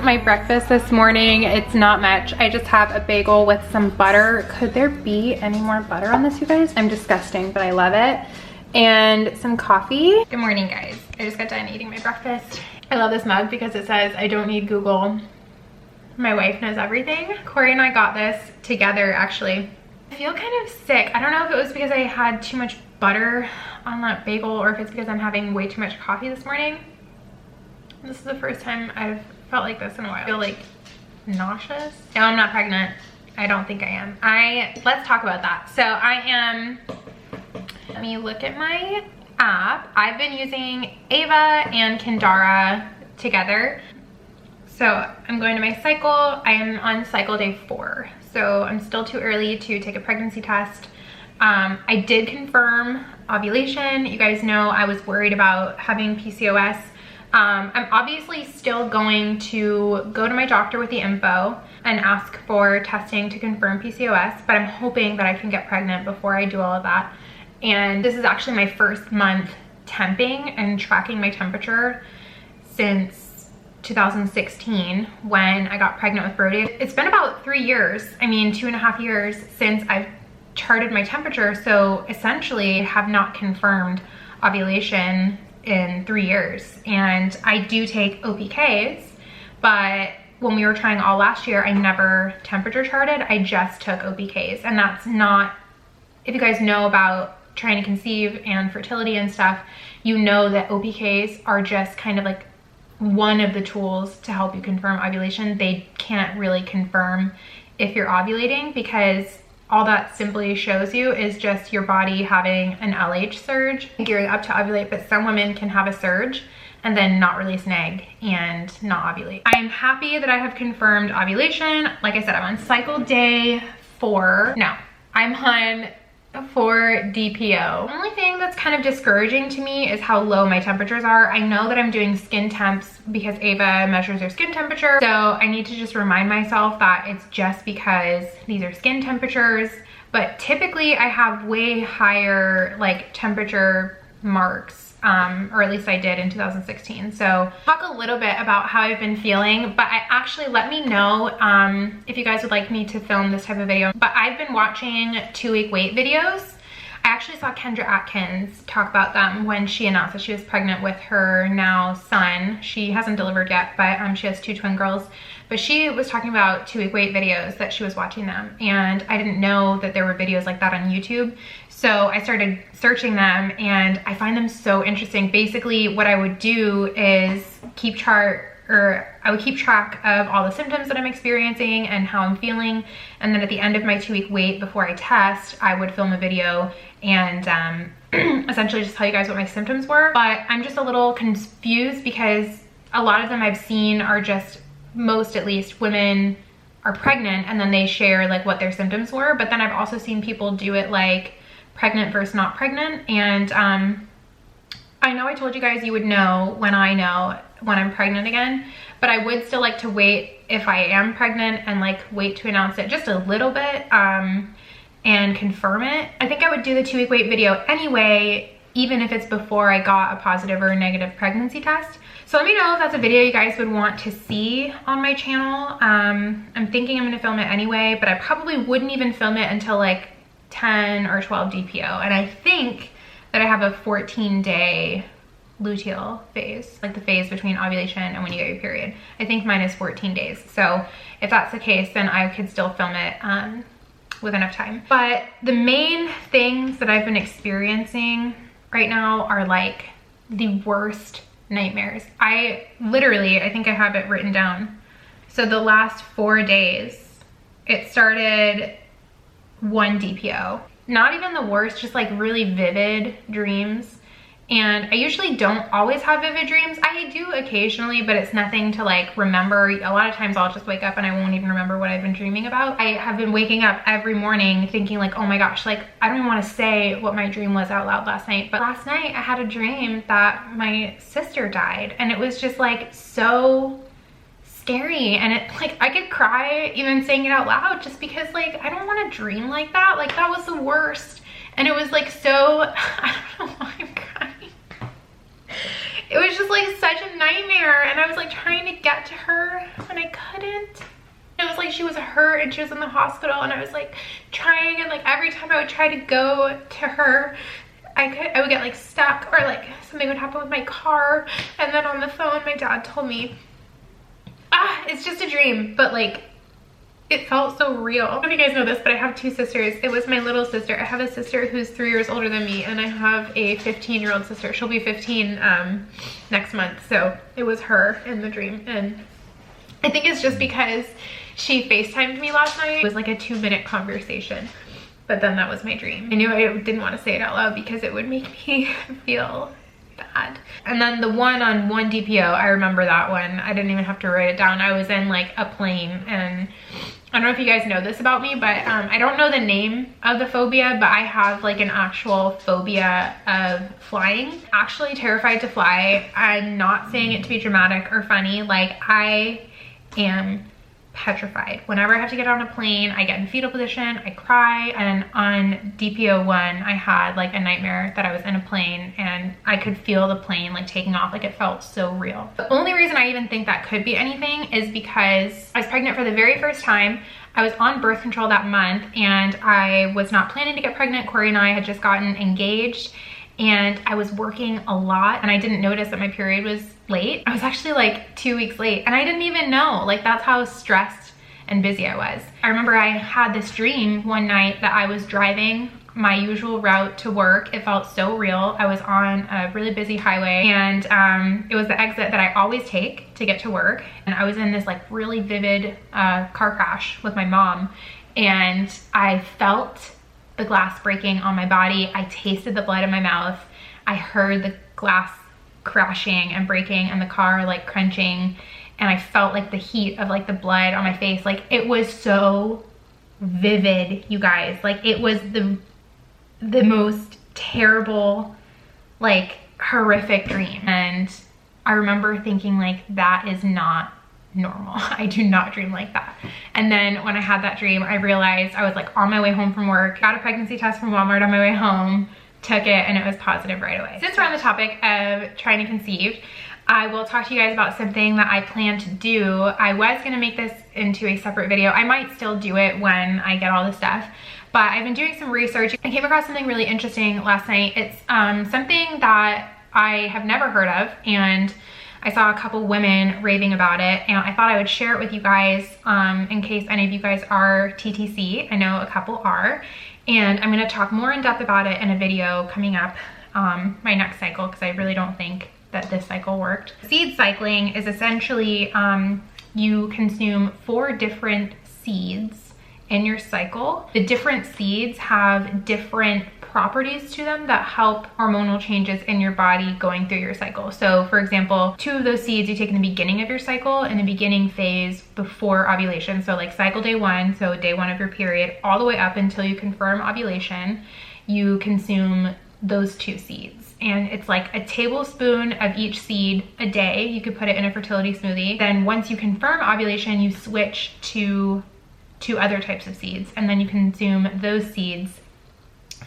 my breakfast this morning. It's not much. I just have a bagel with some butter. Could there be any more butter on this, you guys? I'm disgusting, but I love it. And some coffee. Good morning, guys. I just got done eating my breakfast. I love this mug because it says, I don't need Google. My wife knows everything. Corey and I got this together, actually. I feel kind of sick. I don't know if it was because I had too much butter on that bagel or if it's because I'm having way too much coffee this morning. This is the first time I've felt like this in a while. I feel like nauseous. No, I'm not pregnant. I don't think I am. Let's talk about that. So I am, let me look at my app. I've been using Ava and Kindara together. So I'm going to my cycle. I am on cycle day 4. So I'm still too early to take a pregnancy test. I did confirm ovulation. You guys know I was worried about having PCOS. I'm obviously still going to go to my doctor with the info and ask for testing to confirm PCOS, but I'm hoping that I can get pregnant before I do all of that. And this is actually my first month temping and tracking my temperature since 2016 when I got pregnant with Brody. It's been about 3 years, I mean 2.5 years since I've charted my temperature, so essentially have not confirmed ovulation in 3 years. And I do take OPKs, but when we were trying all last year, I never temperature charted. I just took OPKs, and that's not, if you guys know about trying to conceive and fertility and stuff, you know that OPKs are just kind of like one of the tools to help you confirm ovulation. They can't really confirm if you're ovulating because all that simply shows you is just your body having an LH surge, gearing up to ovulate, but some women can have a surge and then not release an egg and not ovulate. I am happy that I have confirmed ovulation. Like I said, I'm on cycle day 4. No, I'm on 4 DPO. The only thing that's kind of discouraging to me is how low my temperatures are. I know that I'm doing skin temps because Ava measures her skin temperature, so I need to just remind myself that it's just because these are skin temperatures, but typically I have way higher like temperature marks, or at least I did in 2016. So talk a little bit about how I've been feeling, but I actually, let me know if you guys would like me to film this type of video. But I've been watching 2-week wait videos. I actually saw Kendra Atkins talk about them when she announced that she was pregnant with her now son. She hasn't delivered yet, but she has 2 twin girls. But she was talking about 2-week wait videos that she was watching them. And I didn't know that there were videos like that on YouTube. So I started searching them and I find them so interesting. Basically what I would do is I would keep track of all the symptoms that I'm experiencing and how I'm feeling. And then at the end of my 2-week wait before I test, I would film a video and essentially just tell you guys what my symptoms were. But I'm just a little confused because a lot of them I've seen are just, most at least, women are pregnant and then they share like what their symptoms were. But then I've also seen people do it like pregnant versus not pregnant. And I know I told you guys you would know when I'm pregnant again, but I would still like to wait if I am pregnant and like wait to announce it just a little bit and confirm it. I think I would do the 2-week wait video anyway, even if it's before I got a positive or a negative pregnancy test. So let me know if that's a video you guys would want to see on my channel. I'm thinking I'm gonna film it anyway, but I probably wouldn't even film it until like 10 or 12 DPO. And I think that I have a 14-day luteal phase, like the phase between ovulation and when you get your period. I think mine is 14 days. So if that's the case, then I could still film it with enough time. But the main things that I've been experiencing right now are like the worst nightmares. I think I have it written down. So the last 4 days, it started 1 DPO. Not even the worst, just like really vivid dreams. And I usually don't always have vivid dreams. I do occasionally, but it's nothing to like remember. A lot of times I'll just wake up and I won't even remember what I've been dreaming about. I have been waking up every morning thinking like, oh my gosh, like I don't even want to say what my dream was out loud last night. But last night I had a dream that my sister died, and it was just like so scary, and it like I could cry even saying it out loud just because like I don't want to dream like that. Like that was the worst. And it was like so, I don't know why I'm crying. It was just like such a nightmare, and I was like trying to get to her when I she was hurt and she was in the hospital, and I was like trying, and like every time I would try to go to her, I would get like stuck, or like something would happen with my car. And then on the phone, my dad told me, it's just a dream, but like it felt so real. I don't know if you guys know this, but I have two sisters. It was my little sister. I have a sister who's 3 years older than me, and I have a 15-year-old sister. She'll be 15 next month. So it was her in the dream. And I think it's just because she FaceTimed me last night. It was like a 2-minute conversation, but then that was my dream. I knew I didn't want to say it out loud because it would make me feel bad. And then the one on 1 DPO, I remember that one. I didn't even have to write it down. I was in like a plane, and I don't know if you guys know this about me, but I don't know the name of the phobia, but I have like an actual phobia of flying. Actually terrified to fly. I'm not saying it to be dramatic or funny. Like, I am petrified. Whenever I have to get on a plane, I get in fetal position, I cry. And on DPO 1, I had like a nightmare that I was in a plane and I could feel the plane like taking off. Like, it felt so real. The only reason I even think that could be anything is because I was pregnant for the very first time. I was on birth control that month, and I was not planning to get pregnant. Corey and I had just gotten engaged, and I was working a lot, and I didn't notice that my period was late. I was actually like 2 weeks late, and I didn't even know. Like, that's how stressed and busy I was. I remember I had this dream one night that I was driving my usual route to work. It felt so real. I was on a really busy highway, and it was the exit that I always take to get to work. And I was in this like really vivid car crash with my mom, and I felt the glass breaking on my body. I tasted the blood in my mouth. I heard the glass crashing and breaking and the car like crunching, and I felt like the heat of like the blood on my face. Like, it was so vivid, you guys. Like, it was the most terrible, like horrific dream. And I remember thinking like, that is not normal. I do not dream like that. And then when I had that dream, I realized I was like on my way home from work, got a pregnancy test from Walmart on my way home, took it, and it was positive right away. Since we're on the topic of trying to conceive, I will talk to you guys about something that I plan to do. I was gonna make this into a separate video. I might still do it when I get all the stuff, but I've been doing some research. I came across something really interesting last night. It's something that I have never heard of, and I saw a couple women raving about it, and I thought I would share it with you guys in case any of you guys are TTC. I know a couple are, and I'm gonna talk more in depth about it in a video coming up my next cycle, because I really don't think that this cycle worked. Seed cycling is essentially you consume 4 different seeds in your cycle. The different seeds have different properties to them that help hormonal changes in your body going through your cycle. So for example, 2 of those seeds you take in the beginning of your cycle, in the beginning phase before ovulation. So like cycle day 1, so day 1 of your period, all the way up until you confirm ovulation, you consume those 2 seeds. And it's like a tablespoon of each seed a day. You could put it in a fertility smoothie. Then once you confirm ovulation, you switch to 2 other types of seeds, and then you consume those seeds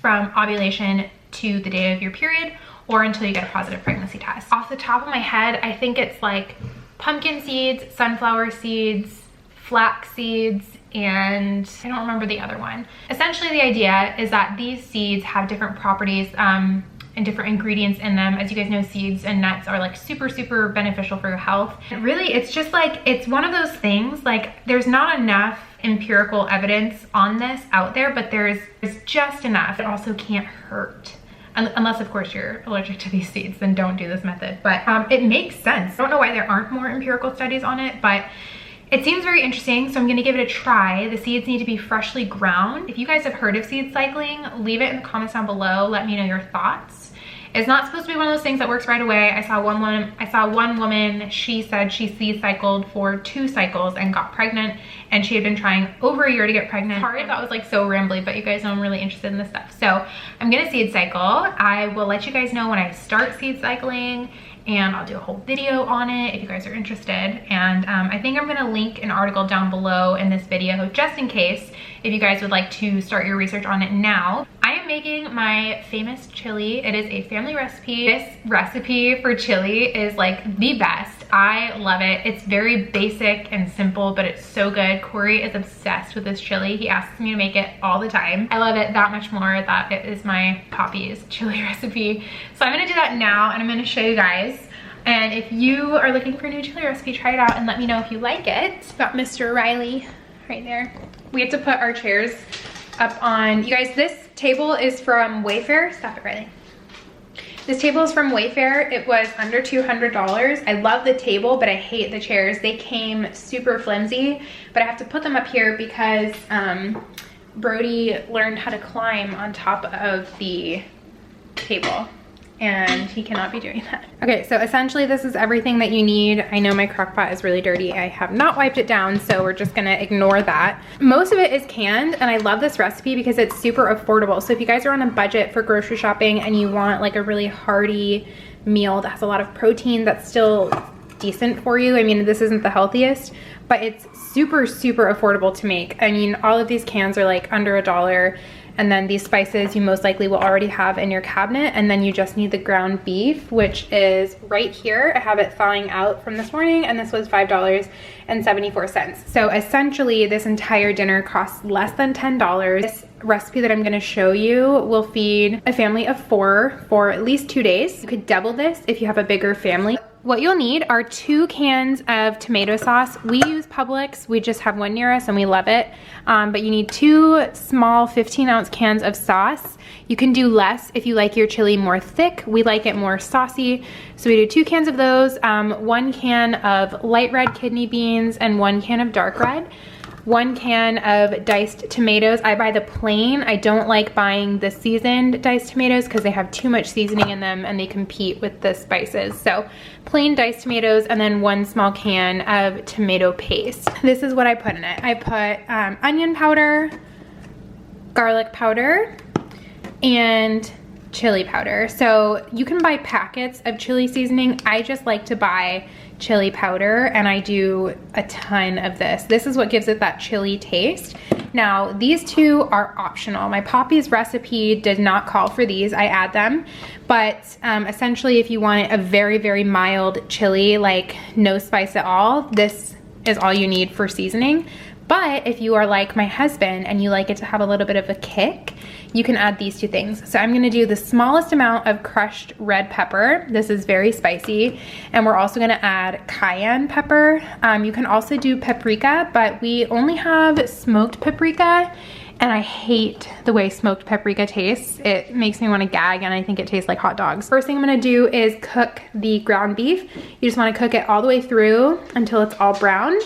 from ovulation to the day of your period, or until you get a positive pregnancy test. Off the top of my head, I think it's like pumpkin seeds, sunflower seeds, flax seeds, and I don't remember the other one. Essentially, the idea is that these seeds have different properties and different ingredients in them. As you guys know, seeds and nuts are like super beneficial for your health. And really, it's just like, it's one of those things, like there's not enough empirical evidence on this out there, but there's just enough. It also can't hurt. Unless of course you're allergic to these seeds, then don't do this method. But it makes sense. I don't know why there aren't more empirical studies on it, but it seems very interesting, so I'm gonna give it a try. The seeds need to be freshly ground. If you guys have heard of seed cycling, leave it in the comments down below. Let me know your thoughts. It's not supposed to be one of those things that works right away. I saw one woman, she said she seed cycled for 2 cycles and got pregnant, and she had been trying over a year to get pregnant. Sorry if that was like so rambly, but you guys know I'm really interested in this stuff. So I'm gonna seed cycle. I will let you guys know when I start seed cycling, and I'll do a whole video on it if you guys are interested. And I think I'm gonna link an article down below in this video just in case if you guys would like to start your research on it now. I am making my famous chili. It is a family recipe. This recipe for chili is like the best. I love it. It's very basic and simple, but it's so good. Corey is obsessed with this chili. He asks me to make it all the time. I love it that much more that it is my Poppy's chili recipe. So I'm gonna do that now, and I'm gonna show you guys. And if you are looking for a new chili recipe, try it out and let me know if you like it. Got Mr. Riley right there. We have to put our chairs up on, you guys, this table is from Wayfair. Stop it, Riley. This table is from Wayfair. It was under $200. I love the table, but I hate the chairs. They came super flimsy, but I have to put them up here because Brody learned how to climb on top of the table, and he cannot be doing that. Okay, so essentially this is everything that you need. I know my crock pot is really dirty. I have not wiped it down, so we're just gonna ignore that. Most of it is canned, and I love this recipe because it's super affordable. So if you guys are on a budget for grocery shopping and you want like a really hearty meal that has a lot of protein that's still decent for you, I mean, this isn't the healthiest, but it's super, super affordable to make. I mean, all of these cans are like under $1. And then these spices you most likely will already have in your cabinet, and then you just need the ground beef, which is right here. I have it thawing out from this morning, and this was $5.74. So essentially this entire dinner costs less than $10. This recipe that I'm gonna show you will feed a family of 4 for at least 2 days. You could double this if you have a bigger family. What you'll need are 2 cans of tomato sauce. We use Publix. We just have one near us and we love it. But you need 2 small 15-ounce cans of sauce. You can do less if you like your chili more thick. We like it more saucy. So we do 2 cans of those, 1 can of light red kidney beans, and 1 can of dark red. 1 can of diced tomatoes. I buy the plain. I don't like buying the seasoned diced tomatoes because they have too much seasoning in them and they compete with the spices. So plain diced tomatoes, and then 1 small can of tomato paste. This is what I put in it. I put onion powder, garlic powder, and chili powder. So you can buy packets of chili seasoning. I just like to buy chili powder, and I do a ton of this. This is what gives it that chili taste. Now, these 2 are optional. My Poppy's recipe did not call for these. I add them, but essentially if you want a very, very mild chili, like no spice at all, this is all you need for seasoning. But if you are like my husband and you like it to have a little bit of a kick, you can add these 2 things. So I'm gonna do the smallest amount of crushed red pepper. This is very spicy. And we're also gonna add cayenne pepper. You can also do paprika, but we only have smoked paprika, and I hate the way smoked paprika tastes. It makes me wanna gag, and I think it tastes like hot dogs. First thing I'm gonna do is cook the ground beef. You just wanna cook it all the way through until it's all brown.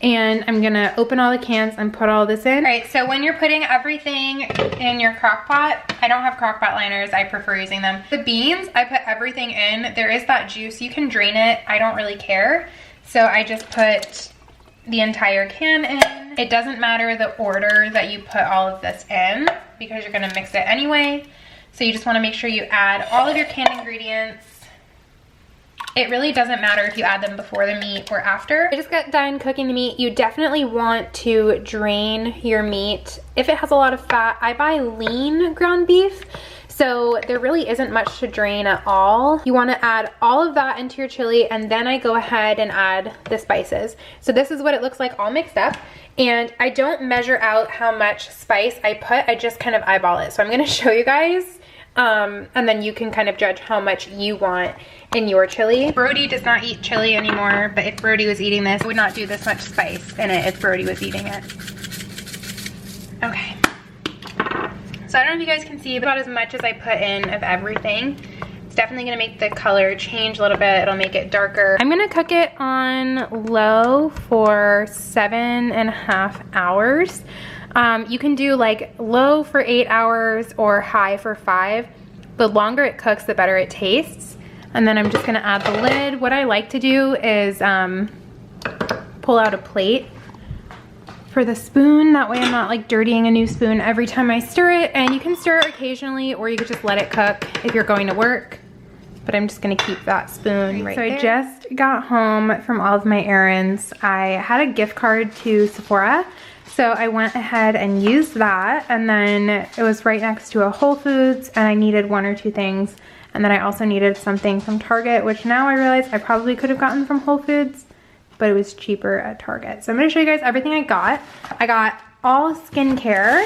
And I'm gonna open all the cans and put all this in. All right, so when you're putting everything in your crock pot, I don't have crock pot liners, I prefer using them. The beans, I put everything in. There is that juice, you can drain it, I don't really care. So I just put the entire can in. It doesn't matter the order that you put all of this in because you're gonna mix it anyway. So you just wanna make sure you add all of your canned ingredients. It really doesn't matter if you add them before the meat or after. I just got done cooking the meat. You definitely want to drain your meat. If it has a lot of fat, I buy lean ground beef, so there really isn't much to drain at all. You want to add all of that into your chili, and then I go ahead and add the spices. So this is what it looks like all mixed up, and I don't measure out how much spice I put. I just kind of eyeball it. So I'm going to show you guys. And then you can kind of judge how much you want in your chili. Brody does not eat chili anymore, but if Brody was eating this, I would not do this much spice in it if Brody was eating it. Okay. So I don't know if you guys can see, but about as much as I put in of everything. It's definitely gonna make the color change a little bit. It'll make it darker. I'm gonna cook it on low for 7.5 hours. You can do like low for 8 hours or high for 5. The longer it cooks, the better it tastes. And then I'm just gonna add the lid. What I like to do is pull out a plate for the spoon. That way I'm not like dirtying a new spoon every time I stir it. And you can stir it occasionally, or you could just let it cook if you're going to work. But I'm just gonna keep that spoon right there. So I just got home from all of my errands. I had a gift card to Sephora. So I went ahead and used that, and then it was right next to a Whole Foods, and I needed 1 or 2 things. And then I also needed something from Target, which now I realize I probably could have gotten from Whole Foods, but it was cheaper at Target. So I'm gonna show you guys everything I got. I got all skincare,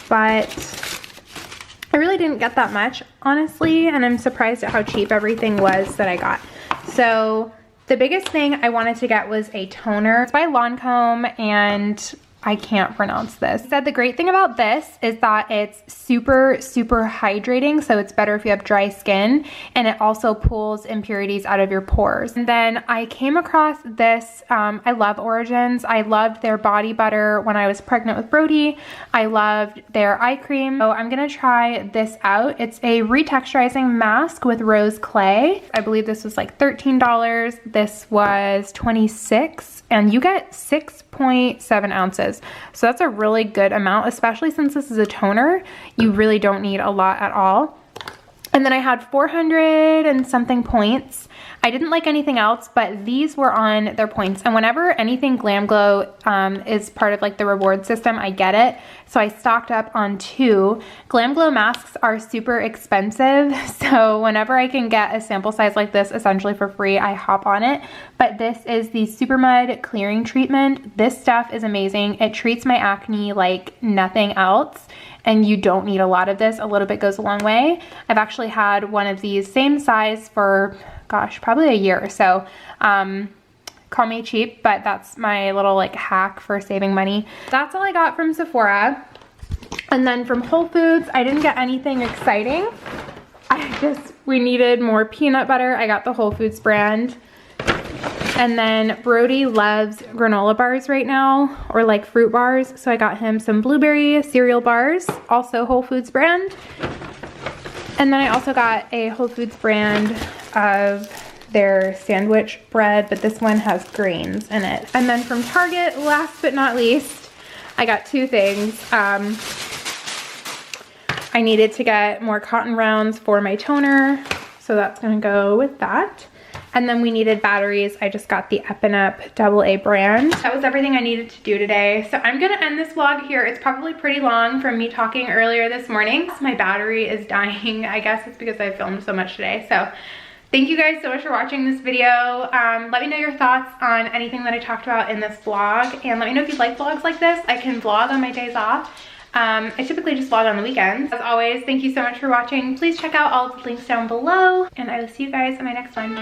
but I really didn't get that much, honestly, and I'm surprised at how cheap everything was that I got. So the biggest thing I wanted to get was a toner. It's by Lancome, and I can't pronounce this. It said the great thing about this is that it's super, super hydrating, so it's better if you have dry skin, and it also pulls impurities out of your pores. And then I came across this, I love Origins. I loved their body butter when I was pregnant with Brody. I loved their eye cream. So I'm gonna try this out. It's a retexturizing mask with rose clay. I believe this was like $13. This was $26, and you get 6.7 ounces. So that's a really good amount, especially since this is a toner. You really don't need a lot at all. And then I had 400 and something points. I didn't like anything else, but these were on their points. And whenever anything Glam Glow is part of like the reward system, I get it. So I stocked up on 2. Glam Glow masks are super expensive. So whenever I can get a sample size like this essentially for free, I hop on it. But this is the Super Mud Clearing Treatment. This stuff is amazing. It treats my acne like nothing else. And you don't need a lot of this. A little bit goes a long way. I've actually had one of these same size for, gosh, probably a year or so. Call me cheap, but that's my little like hack for saving money. That's all I got from Sephora. And then from Whole Foods, I didn't get anything exciting. We needed more peanut butter. I got the Whole Foods brand. And then Brody loves granola bars right now, or like fruit bars. So I got him some blueberry cereal bars, also Whole Foods brand. And then I also got a Whole Foods brand of their sandwich bread, but this one has grains in it. And then from Target, last but not least, I got 2 things. I needed to get more cotton rounds for my toner, so that's gonna go with that. And then we needed batteries. I just got the Ebene AA brand. That was everything I needed to do today. So I'm gonna end this vlog here. It's probably pretty long from me talking earlier this morning. My battery is dying. I guess it's because I filmed so much today. So thank you guys so much for watching this video. Let me know your thoughts on anything that I talked about in this vlog. And let me know if you like vlogs like this. I can vlog on my days off. I typically just vlog on the weekends. As always, thank you so much for watching. Please check out all of the links down below, and I will see you guys in my next one.